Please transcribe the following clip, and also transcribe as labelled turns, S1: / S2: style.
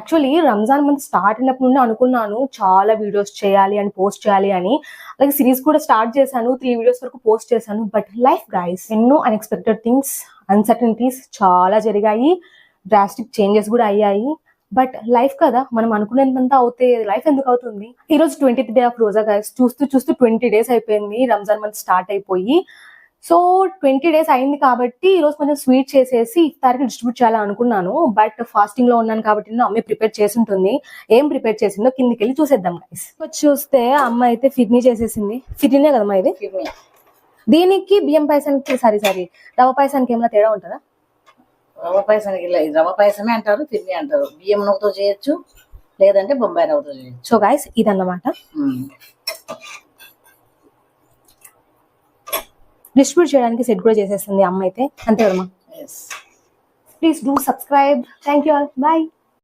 S1: Actually Ramzan month start అయినప్పుడు నుండి అనుకున్నాను చాలా వీడియోస్ చేయాలి అని, పోస్ట్ చేయాలి అని. అలాగే సిరీస్ కూడా స్టార్ట్ చేశాను, 3 వీడియోస్ వరకు పోస్ట్ చేశాను. బట్ లైఫ్ గైస్, ఎన్నో అన్ఎక్స్పెక్టెడ్ థింగ్స్, అన్సర్టనిటీస్ చాలా జరిగాయి, డ్రాస్టిక్ చేంజెస్ కూడా అయ్యాయి. బట్ లైఫ్ కదా, మనం అనుకునేంత అవుతే లైఫ్ ఎందుకు అవుతుంది. ఈ రోజు 20th day of Roja guys. చూస్తూ 20 days అయిపోయింది రంజాన్ మంత్ స్టార్ట్ అయిపోయి. సో 20 days అయింది కాబట్టి ఈ రోజు కొంచెం స్వీట్ చేసేసి ఇఫ్తార్కి డిస్ట్రిబ్యూట్ చేయాలని అనుకున్నాను. బట్ ఫాస్టింగ్ లో ఉన్నాను కాబట్టి అమ్మ ప్రిపేర్ చేసి ఉంటుంది. ఏం ప్రిపేర్ చేసిందో కిందికి వెళ్ళి చూసేద్దాం గైస్. చూస్తే అమ్మ అయితే ఫిర్నీ చేసేసింది. ఫిర్నీనే కదమ్మా ఇది? దీనికి బియ్యం పాయసానికి సారీ రవ్వ పాయసానికి ఏమైనా తేడా ఉంటుందా?
S2: రవ్వ పాయసానికి రవ్వ పాయసమే అంటారు, ఫిర్నీ అంటారు. బియ్యం నవ్వుతో చేయొచ్చు, లేదంటే బొంబాయి రవ్వతో చేయొచ్చు.
S1: సో గైస్ ఇదన్నమాట. డిస్ట్రిబ్యూట్ చేయడానికి సెట్ కూడా చేసేస్తుంది అమ్మ అయితే. అంతే కదమ్మా? Please do subscribe. Thank you all. Bye.